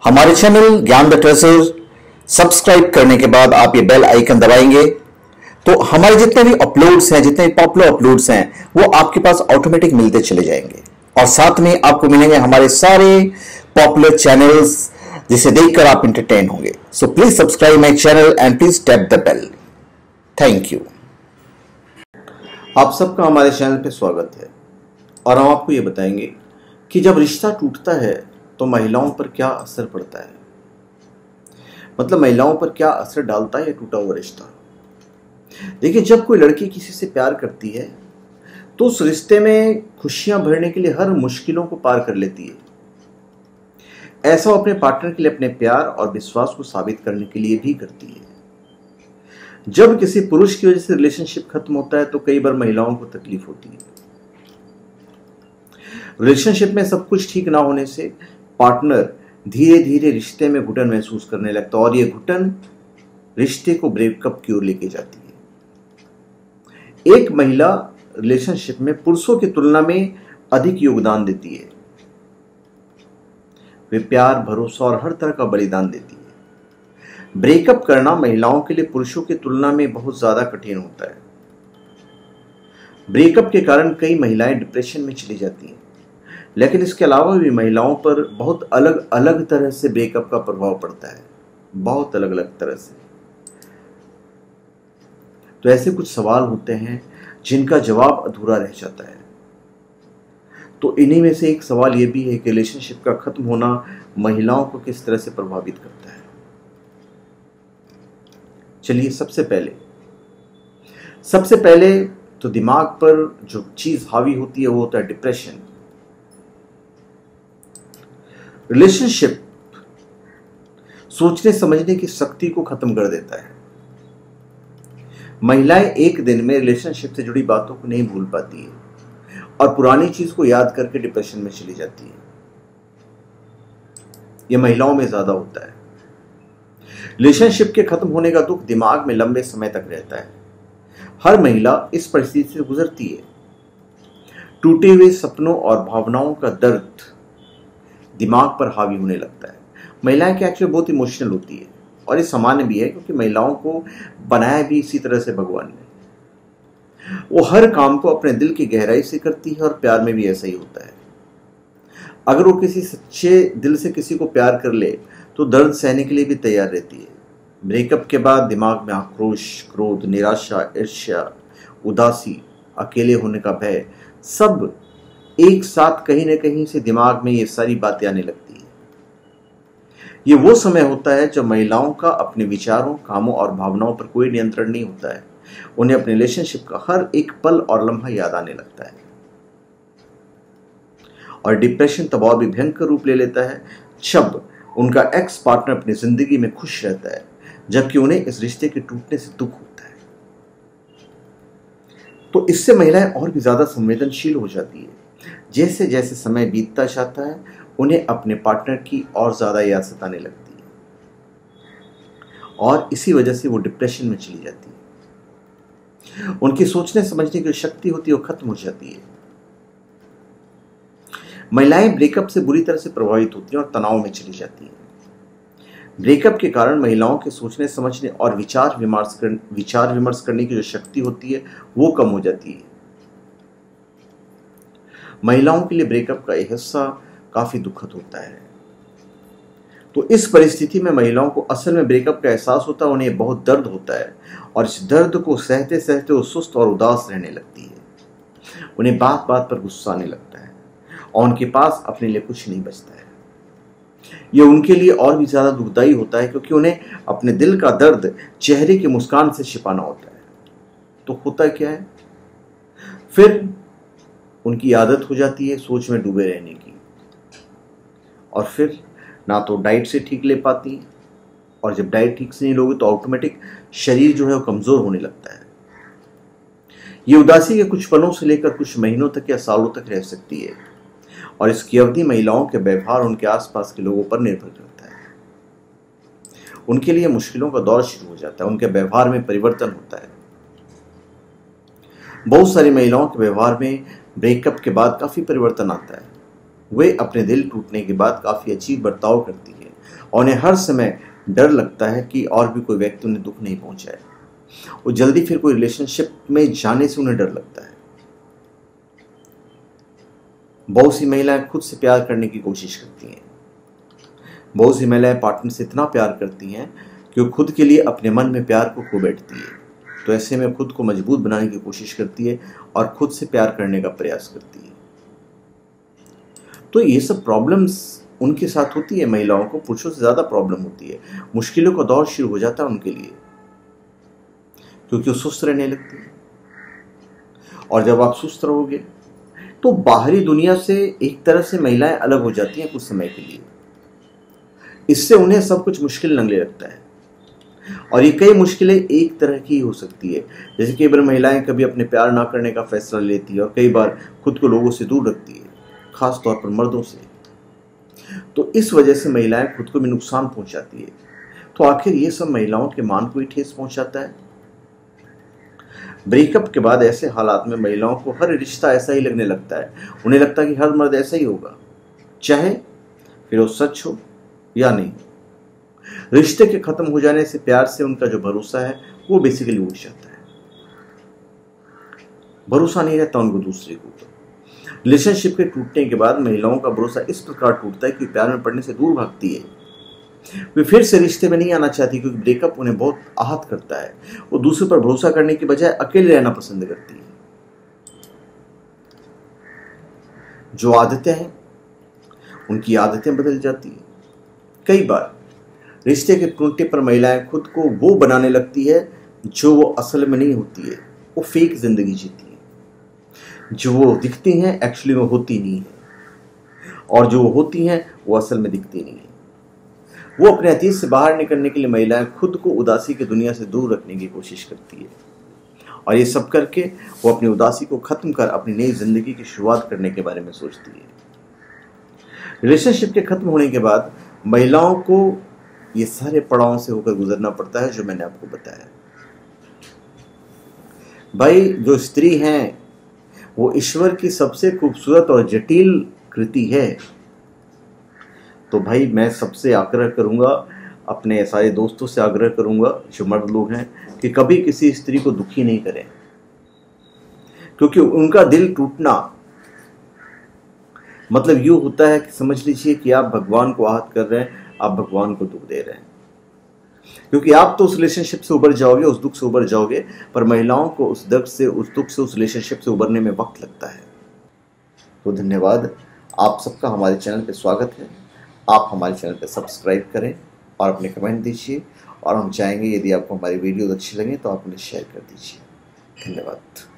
हमारे चैनल ज्ञान the treasure subscribe करने के बाद आप ये बेल आइकन दबाएंगे तो हमारे जितने भी अपलोड्स हैं, जितने भी पॉपुलर अपलोड्स हैं, वो आपके पास ऑटोमेटिक मिलते चले जाएंगे। और साथ में आपको मिलेंगे हमारे सारे पॉपुलर चैनल्स जिसे देखकर आप एंटरटेन होंगे। So please subscribe my channel and please tap the bell. Thank you. आप सबका हमारे चैनल पे स्वागत है और हम आपको ये बताएंगे कि जब रिश्ता टूटता है तो महिलाओं पर क्या असर पड़ता है, मतलब महिलाओं पर क्या असर डालता है ये टूटा हुआ रिश्ता। देखिए, जब कोई लड़की किसी से प्यार करती है तो उस रिश्ते में खुशियां भरने के लिए हर मुश्किलों को पार कर लेती है। ऐसा वो अपने पार्टनर के लिए अपने प्यार और विश्वास को साबित करने के लिए भी करती है। जब किसी पुरुष की वजह से रिलेशनशिप खत्म होता है तो कई बार महिलाओं को तकलीफ होती है। रिलेशनशिप में सब कुछ ठीक ना होने से पार्टनर धीरे धीरे रिश्ते में घुटन महसूस करने लगता है और ये घुटन रिश्ते को ब्रेकअप की ओर लेके जाती है। एक महिला रिलेशनशिप में पुरुषों की तुलना में अधिक योगदान देती है। वे प्यार, भरोसा और हर तरह का बलिदान देती है। ब्रेकअप करना महिलाओं के लिए पुरुषों की तुलना में बहुत ज्यादा कठिन होता है। ब्रेकअप के कारण कई महिलाएं डिप्रेशन में चली जाती हैं, लेकिन इसके अलावा भी महिलाओं पर बहुत अलग अलग तरह से ब्रेकअप का प्रभाव पड़ता है, बहुत अलग अलग तरह से। तो ऐसे कुछ सवाल होते हैं जिनका जवाब अधूरा रह जाता है। तो इन्हीं में से एक सवाल यह भी है कि रिलेशनशिप का खत्म होना महिलाओं को किस तरह से प्रभावित करता है। चलिए, सबसे पहले तो दिमाग पर जो चीज हावी होती है वो होता है डिप्रेशन। रिलेशनशिप सोचने समझने की शक्ति को खत्म कर देता है। महिलाएं एक दिन में रिलेशनशिप से जुड़ी बातों को नहीं भूल पाती है और पुरानी चीज को याद करके डिप्रेशन में चली जाती है। यह महिलाओं में ज्यादा होता है। रिलेशनशिप के खत्म होने का दुख दिमाग में लंबे समय तक रहता है। हर महिला इस परिस्थिति से गुजरती है। टूटे हुए सपनों और भावनाओं का दर्द दिमाग पर हावी होने लगता है। महिलाएं क्या एक्चुअली बहुत इमोशनल होती है और ये सामान्य भी है, क्योंकि महिलाओं को बनाया भी इसी तरह से भगवान ने। वो हर काम को अपने दिल की गहराई से करती है और प्यार में भी ऐसा ही होता है। अगर वो किसी सच्चे दिल से किसी को प्यार कर ले तो दर्द सहने के लिए भी तैयार रहती है। ब्रेकअप के बाद दिमाग में आक्रोश, क्रोध, निराशा, ईर्ष्या, उदासी, अकेले होने का भय, सब एक साथ कहीं न कहीं से दिमाग में ये सारी बातें आने लगती है। ये वो समय होता है जब महिलाओं का अपने विचारों, कामों और भावनाओं पर कोई नियंत्रण नहीं होता है। उन्हें अपने रिलेशनशिप का हर एक पल और लम्हा याद आने लगता है और डिप्रेशन तब और भी भयंकर रूप ले लेता है जब उनका एक्स पार्टनर अपनी जिंदगी में खुश रहता है, जबकि उन्हें इस रिश्ते के टूटने से दुख होता है। तो इससे महिलाएं और भी ज्यादा संवेदनशील हो जाती है। जैसे जैसे समय बीतता जाता है उन्हें अपने पार्टनर की और ज्यादा याद सताने लगती है और इसी वजह से वो डिप्रेशन में चली जाती है। उनकी सोचने समझने की जो शक्ति होती है वो खत्म हो जाती है। महिलाएं ब्रेकअप से बुरी तरह से प्रभावित होती हैं और तनाव में चली जाती हैं। ब्रेकअप के कारण महिलाओं के सोचने समझने और विचार विमर्श करने की जो शक्ति होती है वो कम हो जाती है। महिलाओं के लिए ब्रेकअप का यह हिस्सा काफी दुखद होता है। तो इस परिस्थिति में महिलाओं को असल में ब्रेकअप का एहसास होता है, उन्हें बहुत दर्द होता है और इस दर्द को सहते सहते वो सुस्त और उदास रहने लगती है। उन्हें बात बात पर गुस्सा आने लगता है और उनके पास अपने लिए कुछ नहीं बचता है। ये उनके लिए और भी ज्यादा दुखदायी होता है, क्योंकि उन्हें अपने दिल का दर्द चेहरे की मुस्कान से छिपाना होता है। तो होता क्या है, फिर उनकी आदत हो जाती है सोच में डूबे रहने की और फिर ना तो डाइट से ठीक ले पाती, और जब डाइट ठीक से नहीं लोगे तो ऑटोमेटिक शरीर जो है वो कमजोर होने लगता है। ये उदासी के कुछ पलों से लेकर कुछ महीनों तक या सालों तक रह सकती है और इसकी अवधि महिलाओं के व्यवहार उनके आसपास के लोगों पर निर्भर करता है। उनके लिए मुश्किलों का दौर शुरू हो जाता है, उनके व्यवहार में परिवर्तन होता है। बहुत सारी महिलाओं के व्यवहार में ब्रेकअप के बाद काफी परिवर्तन आता है। वे अपने दिल टूटने के बाद काफी अजीब बर्ताव करती है और उन्हें हर समय डर लगता है कि और भी कोई व्यक्ति उन्हें दुख नहीं पहुंचाए। वो जल्दी फिर कोई रिलेशनशिप में जाने से उन्हें डर लगता है। बहुत सी महिलाएं खुद से प्यार करने की कोशिश करती हैं। बहुत सी महिलाएं पार्टनर से इतना प्यार करती हैं कि वो खुद के लिए अपने मन में प्यार को खो बैठती है। तो ऐसे में खुद को मजबूत बनाने की कोशिश करती है और खुद से प्यार करने का प्रयास करती है। तो ये सब प्रॉब्लम्स उनके साथ होती है। महिलाओं को पुरुषों से ज़्यादा प्रॉब्लम होती है। मुश्किलों का दौर शुरू हो जाता है उनके लिए, क्योंकि वो सुस्त रहने लगती है। और जब आप सुस्त रहोगे तो बाहरी दुनिया से एक तरह से महिलाएं अलग हो जाती हैं कुछ समय के लिए। इससे उन्हें सब कुछ मुश्किल लगने लगता है। और ये कई मुश्किलें एक तरह की हो सकती है, जैसे कई बार महिलाएं कभी अपने प्यार ना करने का फैसला लेती है और कई बार खुद को लोगों से दूर रखती है, खास तौर पर मर्दों से। तो इस वजह से महिलाएं खुद को भी नुकसान पहुंचाती है। तो आखिर ये सब महिलाओं के मान को ही ठेस पहुंचाता है। ब्रेकअप के बाद ऐसे हालात में महिलाओं को हर रिश्ता ऐसा ही लगने लगता है। उन्हें लगता है कि हर मर्द ऐसा ही होगा, चाहे फिर वो सच हो या नहीं। रिश्ते के खत्म हो जाने से प्यार से उनका जो भरोसा है वो बेसिकली उठ जाता है। भरोसा नहीं रहता उनको दूसरे के ऊपर। रिलेशनशिप के टूटने के बाद महिलाओं का भरोसा इस प्रकार टूटता है कि प्यार में पड़ने से दूर भागती है। वे फिर से रिश्ते में नहीं आना चाहती, क्योंकि ब्रेकअप उन्हें बहुत आहत करता है। वो दूसरे पर भरोसा करने की बजाय अकेले रहना पसंद करती है। जो आदतें हैं उनकी आदतें बदल जाती है। कई बार रिश्ते के टूटने पर महिलाएं खुद को वो बनाने लगती है जो वो असल में नहीं होती है। वो फेक जिंदगी जीती है। जो वो दिखती हैं एक्चुअली वो होती नहीं है, और जो वो होती हैं वो असल में दिखती नहीं है। वो अपने अतीत से बाहर निकलने के लिए महिलाएं खुद को उदासी की दुनिया से दूर रखने की कोशिश करती है, और ये सब करके वो अपनी उदासी को खत्म कर अपनी नई जिंदगी की शुरुआत करने के बारे में सोचती है। रिलेशनशिप के खत्म होने के बाद महिलाओं को ये सारे पड़ावों से होकर गुजरना पड़ता है जो मैंने आपको बताया। भाई, जो स्त्री हैं वो ईश्वर की सबसे खूबसूरत और जटिल कृति है। तो भाई, मैं सबसे आग्रह करूंगा, अपने सारे दोस्तों से आग्रह करूंगा जो मर्द लोग हैं, कि कभी किसी स्त्री को दुखी नहीं करें, क्योंकि उनका दिल टूटना मतलब यूं होता है कि समझ लीजिए कि आप भगवान को आहत कर रहे हैं, आप भगवान को दुख दे रहे हैं। क्योंकि आप तो उस रिलेशनशिप से उबर जाओगे, उस दुख से उबर जाओगे, पर महिलाओं को उस दर्द से, उस दुख से, उस रिलेशनशिप से उबरने में वक्त लगता है। तो धन्यवाद, आप सबका हमारे चैनल पे स्वागत है। आप हमारे चैनल पे सब्सक्राइब करें और अपने कमेंट दीजिए, और हम चाहेंगे यदि आपको हमारी वीडियो अच्छी लगे तो आप उन्हें शेयर कर दीजिए। धन्यवाद।